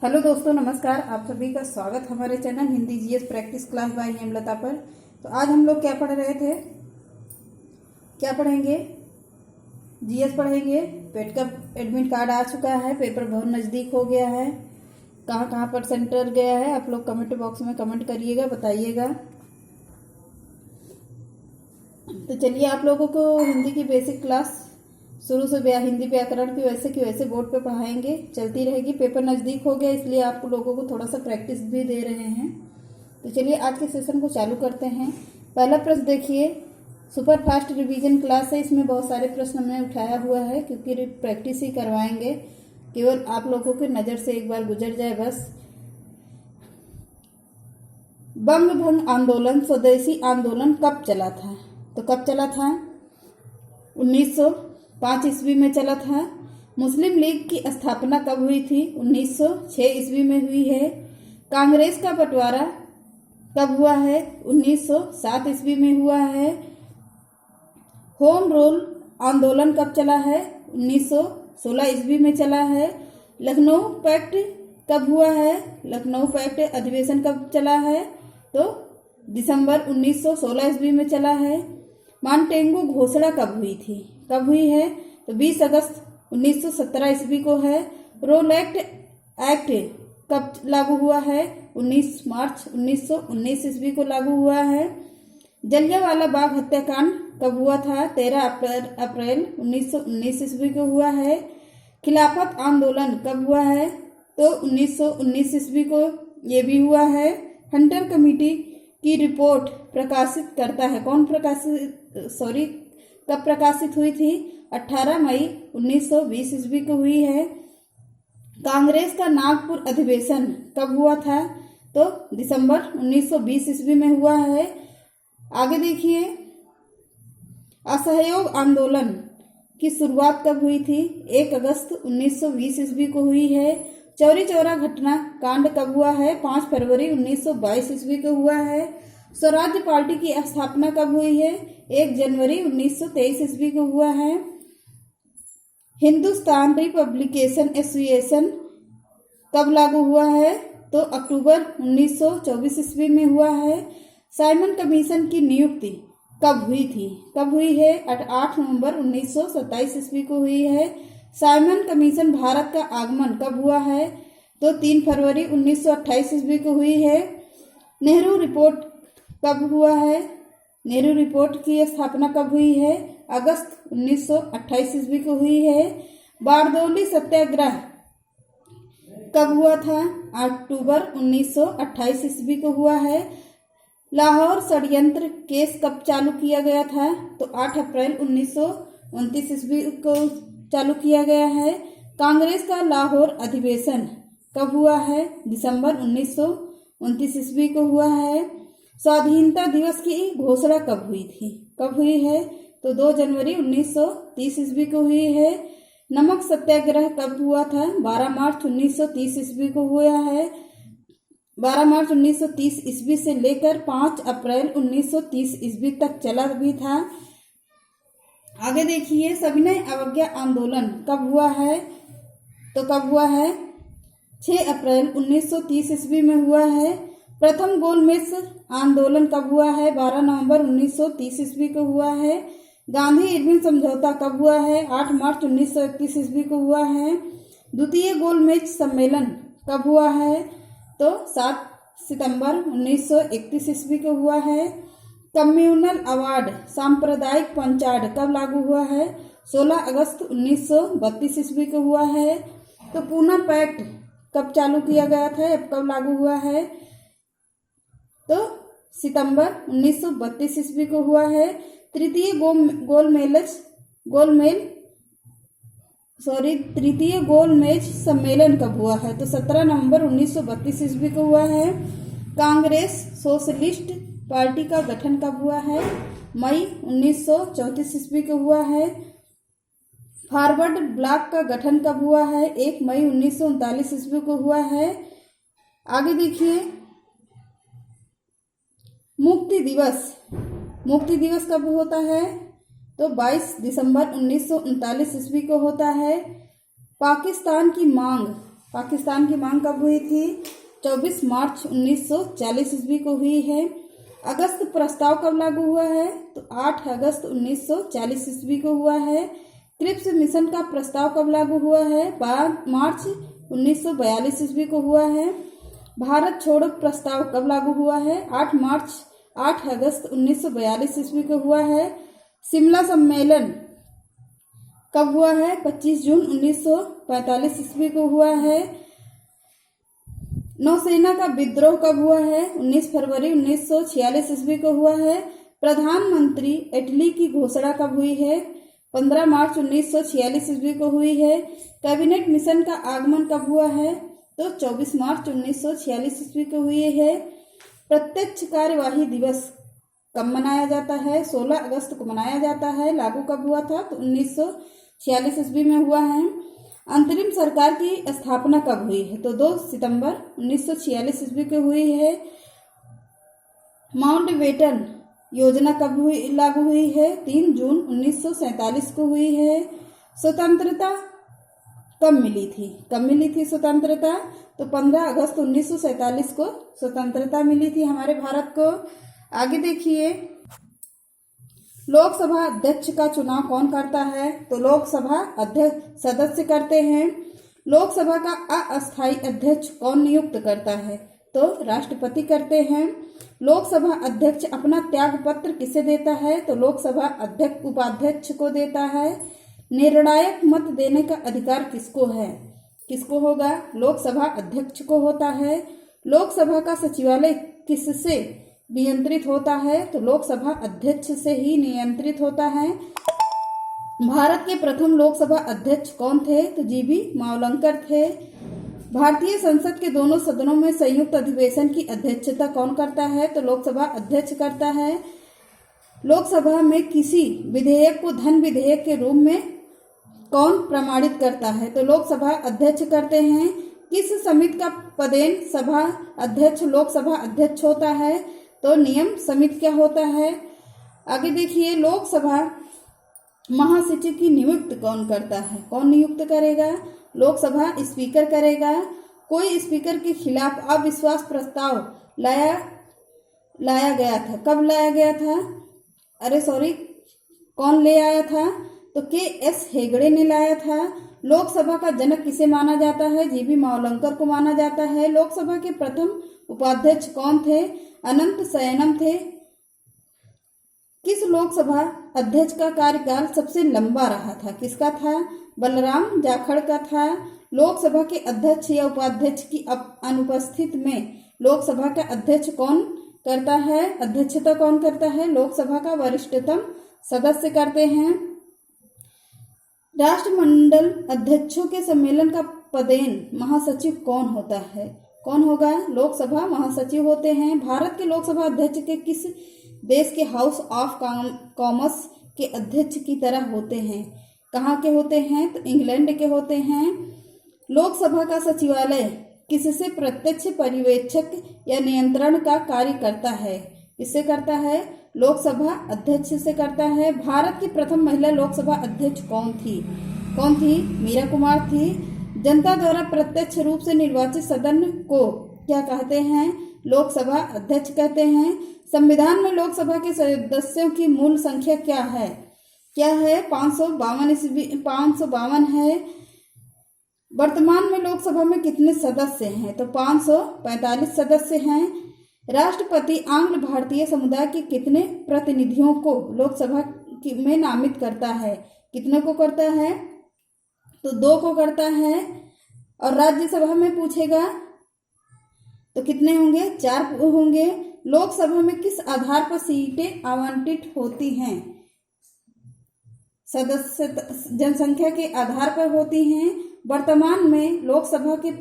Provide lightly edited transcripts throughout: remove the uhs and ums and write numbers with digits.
Hello दोस्तों, नमस्कार। आप सभी का स्वागत हमारे channel Hindi GS practice class by Hemlata पर। तो आज हम लोग क्या पढ़ रहे थे, क्या पढ़ेंगे? जीएस पढ़ेंगे। पेट का एडमिट कार्ड आ चुका है, पेपर बहुत नज़दीक हो गया है। कहाँ कहाँ पर सेंटर गया है आप लोग कमेंट बॉक्स में कमेंट करिएगा, बताइएगा। तो चलिए, आप लोगों को हिंदी की बेसिक क्लास शुरू से हिंदी व्याकरण की वैसे बोर्ड पे पढ़ाएंगे, चलती रहेगी। पेपर नज़दीक हो गया इसलिए आप लोगों को थोड़ा सा प्रैक्टिस भी दे रहे हैं। तो चलिए आज के सेशन को चालू करते हैं। पहला प्रश्न देखिए, सुपर फास्ट रिवीजन क्लास है, इसमें बहुत सारे प्रश्न हमने उठाया हुआ है क्योंकि प्रैक्टिस ही करवाएंगे, केवल आप लोगों की नज़र से एक बार गुजर जाए बस। बंग भंग आंदोलन स्वदेशी आंदोलन कब चला था? तो कब चला था? 1905 ईस्वी में चला था। मुस्लिम लीग की स्थापना कब हुई थी? 1906 ईस्वी में हुई है। कांग्रेस का बंटवारा कब हुआ है? 1907 ईस्वी में हुआ है। होम रूल आंदोलन कब चला है? 1916 ईस्वी में चला है। लखनऊ पैक्ट कब हुआ है? लखनऊ पैक्ट अधिवेशन कब चला है? तो दिसंबर 1916 ईस्वी में चला है। मॉन्टेगू घोषणा कब हुई थी? कब हुई है? तो 20 अगस्त 1917 ईस्वी को है। रोलैक्ट एक्ट कब लागू हुआ है? 19 मार्च 1919 ईस्वी को लागू हुआ है। जलियांवाला बाग हत्याकांड कब हुआ था? 13 अप्रैल 1919 ईस्वी को हुआ है। खिलाफत आंदोलन कब हुआ है? तो 1919 ईस्वी को ये भी हुआ है। हंटर कमेटी की रिपोर्ट प्रकाशित करता है कौन? कब प्रकाशित हुई थी? 18 मई 1920 ईस्वी को हुई है। कांग्रेस का नागपुर अधिवेशन कब हुआ था? तो दिसंबर 1920 ईस्वी में हुआ है। आगे देखिए, असहयोग आंदोलन की शुरुआत कब हुई थी? 1 अगस्त 1920 ईस्वी को हुई है। चौरी चौरा घटना कांड कब हुआ है? 5 फरवरी 1922 ईस्वी को हुआ है। स्वराज्य पार्टी की स्थापना कब हुई है? 1 जनवरी 1923 ईस्वी को हुआ है। हिंदुस्तान रिपब्लिकेशन एसोसिएशन कब लागू हुआ है? तो अक्टूबर 1924 ईस्वी में हुआ है। साइमन कमीशन की नियुक्ति कब हुई थी? कब हुई है? 8 नवंबर 1927 ईस्वी को हुई है। साइमन कमीशन भारत का आगमन कब हुआ है? तो 3 फरवरी 1928 ईस्वी को हुई है। नेहरू रिपोर्ट कब हुआ है? नेहरू रिपोर्ट की स्थापना कब हुई है? अगस्त 1928 ईस्वी को हुई है। बारदौली सत्याग्रह कब हुआ था? अक्टूबर 1928 ईस्वी को हुआ है। लाहौर षड्यंत्र केस कब चालू किया गया था? तो 8 अप्रैल 1929 ईस्वी को चालू किया गया है। कांग्रेस का लाहौर अधिवेशन कब हुआ है? दिसंबर 1929 ईस्वी को हुआ है। स्वाधीनता दिवस की घोषणा कब हुई थी? कब हुई है? तो 2 जनवरी 1930 ईस्वी को हुई है। नमक सत्याग्रह कब हुआ था? 12 मार्च 1930 ईस्वी को हुआ है। 12 मार्च 1930 ईस्वी से लेकर 5 अप्रैल 1930 ईस्वी तक चला भी था। आगे देखिए, सविनय अवज्ञा आंदोलन कब हुआ है? तो कब हुआ है? 6 अप्रैल 1930 ईस्वी में हुआ है। प्रथम गोलमेज आंदोलन कब हुआ है? 12 नवंबर 1930 ईस्वी को हुआ है। गांधी इरविन समझौता कब हुआ है? 8 मार्च 1931 ईस्वी को हुआ है। द्वितीय गोलमेज सम्मेलन कब हुआ है? तो 7 सितंबर 1931 ईस्वी को हुआ है। कम्युनल अवार्ड सांप्रदायिक पंचायत कब लागू हुआ है? 16 अगस्त 1932 ईस्वी को हुआ है। तो पूना पैक्ट कब चालू किया गया था, कब लागू हुआ है? तो सितंबर 1932 ईस्वी को हुआ है। तृतीय गोलमेज सम्मेलन कब हुआ है? तो 17 नवंबर 1932 ईस्वी को हुआ है। कांग्रेस सोशलिस्ट पार्टी का गठन कब हुआ है? मई 1934 ईस्वी को हुआ है। फॉरवर्ड ब्लॉक का गठन कब हुआ है? 1 मई 1939 ईस्वी को हुआ है। आगे देखिए, मुक्ति दिवस कब होता है? तो 22 दिसंबर 1939 ईस्वी को होता है। पाकिस्तान की मांग पाकिस्तान की मांग कब हुई थी? 24 मार्च 1940 ईस्वी को हुई है। अगस्त प्रस्ताव कब लागू हुआ है? तो 8 अगस्त 1940 ईस्वी को हुआ है। क्रिप्स मिशन का प्रस्ताव कब लागू हुआ है? 12 मार्च 1942 ईस्वी को हुआ है। भारत छोड़ो प्रस्ताव कब लागू हुआ है? 8 अगस्त 1942 ईस्वी को हुआ है। शिमला सम्मेलन कब हुआ है? 25 जून 1945 ईस्वी को हुआ है। नौसेना का विद्रोह कब हुआ है? 19 फरवरी 1946 ईस्वी को हुआ है। प्रधानमंत्री इटली की घोषणा कब हुई है? 15 मार्च 1946 ईस्वी को हुई है। कैबिनेट मिशन का आगमन कब हुआ है? तो 24 मार्च 1946 ईस्वी को हुई है। प्रत्यक्ष कार्यवाही दिवस कब मनाया जाता है? 16 अगस्त को मनाया जाता है। लागू कब हुआ था? तो 1946 ईस्वी में हुआ है। अंतरिम सरकार की स्थापना कब हुई है? तो 2 सितंबर 1946 ईस्वी को हुई है। माउंटबेटन योजना कब लागू हुई है? 3 जून 1947 को हुई है। स्वतंत्रता कब मिली थी? स्वतंत्रता? तो 15 अगस्त 1947 को स्वतंत्रता मिली थी हमारे भारत को। आगे देखिए, लोकसभा अध्यक्ष का चुनाव कौन करता है? तो लोकसभा अध्यक्ष सदस्य करते हैं। लोकसभा का अस्थायी अध्यक्ष कौन नियुक्त करता है? तो राष्ट्रपति करते हैं। लोकसभा अध्यक्ष अपना त्याग पत्र किसे देता है? तो लोकसभा अध्यक्ष उपाध्यक्ष को देता है। निर्णायक मत देने का अधिकार किसको है? किसको होगा? लोकसभा अध्यक्ष को होता है। लोकसभा का सचिवालय किससे नियंत्रित होता है? तो लोकसभा अध्यक्ष से ही नियंत्रित होता है। भारत के प्रथम लोकसभा अध्यक्ष कौन थे? तो जीबी मावलंकर थे। भारतीय संसद के दोनों सदनों में संयुक्त अधिवेशन की अध्यक्षता कौन करता है? तो लोकसभा अध्यक्ष करता है। लोकसभा में किसी विधेयक को धन विधेयक के रूप में कौन प्रमाणित करता है? तो लोकसभा अध्यक्ष करते हैं। किस समिति का पदेन सभा अध्यक्ष लोकसभा अध्यक्ष होता है? तो नियम समिति क्या होता है? आगे देखिए, लोकसभा महासचिव की नियुक्ति कौन करता है? कौन नियुक्त करेगा? लोकसभा स्पीकर करेगा। कोई स्पीकर के खिलाफ अविश्वास प्रस्ताव लाया गया था। कब लाया गया था? कौन ले आया था? तो के.एस. हेगड़े ने लाया था। लोकसभा का जनक किसे माना जाता है? जीबी मावलंकर को माना जाता है। लोकसभा के प्रथम उपाध्यक्ष कौन थे? अनंत शयनम थे। किस लोकसभा अध्यक्ष का कार्यकाल सबसे लंबा रहा था? किसका था? बलराम जाखड़ का था। लोकसभा के अध्यक्ष या उपाध्यक्ष की अनुपस्थिति में लोकसभा का अध्यक्ष कौन करता है? अध्यक्षता कौन करता है? लोकसभा का वरिष्ठतम सदस्य करते हैं। राष्ट्रमंडल अध्यक्षों के सम्मेलन का पदेन महासचिव कौन होता है? कौन होगा? लोकसभा महासचिव होते हैं। भारत के लोकसभा अध्यक्ष के किस देश के हाउस ऑफ कॉमर्स के अध्यक्ष की तरह होते हैं? कहाँ के होते हैं? तो इंग्लैंड के होते हैं। लोकसभा का सचिवालय किससे प्रत्यक्ष पर्यवेक्षक या नियंत्रण का कार्य करता है? किससे करता है? लोकसभा अध्यक्ष से करता है। भारत की प्रथम महिला लोकसभा अध्यक्ष कौन थी? मीरा कुमार थी। जनता द्वारा प्रत्यक्ष रूप से निर्वाचित सदन को क्या कहते हैं? लोकसभा अध्यक्ष कहते हैं। संविधान में लोकसभा के सदस्यों की मूल संख्या क्या है? 552 है। वर्तमान में लोकसभा में कितने सदस्य हैं? तो 545 सदस्य हैं। राष्ट्रपति आंग्ल भारतीय समुदाय के कितने प्रतिनिधियों को लोकसभा में नामित करता है? कितने को करता है? तो 2 को करता है। और राज्यसभा में पूछेगा तो कितने होंगे? 4 होंगे। लोकसभा में किस आधार पर सीटें आवंटित होती हैं? सदस्य जनसंख्या के आधार पर होती हैं। वर्तमान में लोकसभा के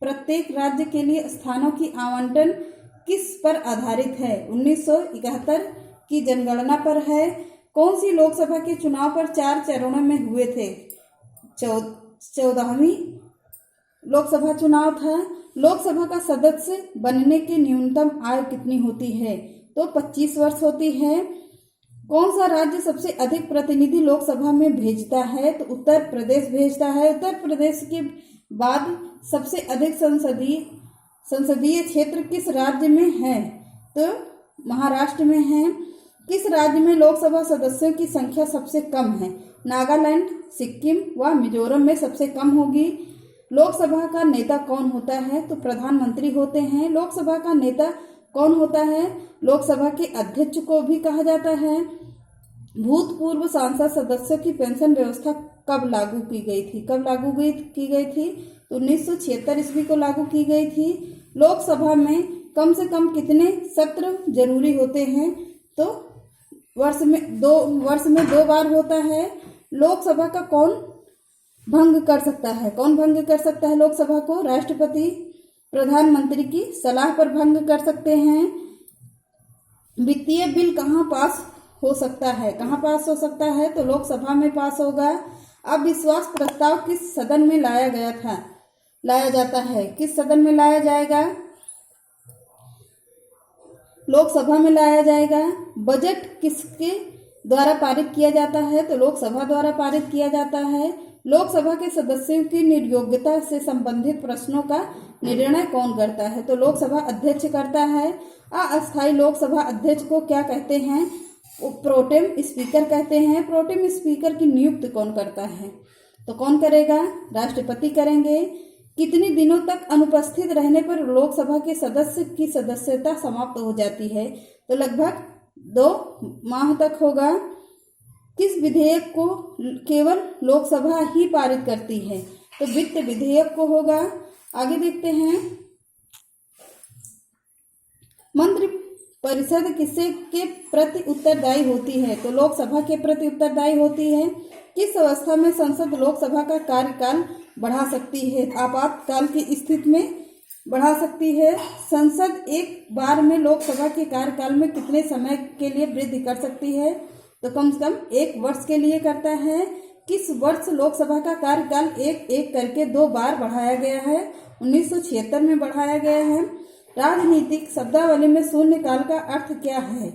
प्रत्येक राज्य के लिए स्थानों की आवंटन किस पर आधारित है? 1971 की जनगणना पर है। कौन सी लोकसभा के चुनाव पर 4 चरणों में हुए थे? 14वीं लोकसभा चुनाव था। लोकसभा का सदस्य बनने की न्यूनतम आयु कितनी होती है? तो 25 वर्ष होती है। कौन सा राज्य सबसे अधिक प्रतिनिधि लोकसभा में भेजता है? तो उत्तर प्रदेश भेजता है। उत्तर प्रदेश के बाद सबसे अधिक संसदीय क्षेत्र किस राज्य में है? तो महाराष्ट्र में है। किस राज्य में लोकसभा सदस्यों की संख्या सबसे कम है? नागालैंड, सिक्किम व मिजोरम में सबसे कम होगी। लोकसभा का नेता कौन होता है? तो प्रधानमंत्री होते हैं। लोकसभा का नेता कौन होता है? लोकसभा के अध्यक्ष को भी कहा जाता है। भूतपूर्व सांसद सदस्यों की पेंशन व्यवस्था कब लागू की गई थी? कब लागू की गई थी? तो 1976 ईस्वी को लागू की गई थी। लोकसभा में कम से कम कितने सत्र जरूरी होते हैं? तो वर्ष में दो बार होता है। लोकसभा का कौन भंग कर सकता है? कौन भंग कर सकता है लोकसभा को? राष्ट्रपति प्रधानमंत्री की सलाह पर भंग कर सकते हैं। वित्तीय बिल कहाँ पास हो सकता है? कहाँ पास हो सकता है? तो लोकसभा में पास होगा। अविश्वास प्रस्ताव किस सदन में लाया जाता है? किस सदन में लाया जाएगा? लोकसभा में लाया जाएगा। बजट किसके द्वारा पारित किया जाता है? तो लोकसभा द्वारा पारित किया जाता है। लोकसभा के सदस्यों की निर्योग्यता से संबंधित प्रश्नों का निर्णय कौन करता है? तो लोकसभा अध्यक्ष करता है। अस्थायी लोकसभा अध्यक्ष को क्या कहते हैं? प्रोटेम स्पीकर कहते हैं। प्रोटेम स्पीकर की नियुक्ति कौन करता है? तो कौन करेगा? राष्ट्रपति करेंगे। कितने दिनों तक अनुपस्थित रहने पर लोकसभा के सदस्य की सदस्यता समाप्त हो जाती है? तो लगभग 2 माह तक होगा। किस विधेयक को केवल लोकसभा ही पारित करती है? तो वित्त विधेयक को होगा। आगे देखते हैं। मंत्रि परिषद किससे के प्रति उत्तरदायी होती है? तो लोकसभा के प्रति उत्तरदायी होती है। किस अवस्था में संसद लोकसभा का कार्यकाल बढ़ा सकती है? आपातकाल की स्थिति में बढ़ा सकती है। संसद एक बार में लोकसभा के कार्यकाल में कितने समय के लिए वृद्धि कर सकती है? तो कम से कम 1 वर्ष के लिए करता है। किस वर्ष लोकसभा का कार्यकाल एक करके 2 बार बढ़ाया गया है? 1976 में बढ़ाया गया है। राजनीतिक शब्दावली में शून्यकाल का अर्थ क्या है?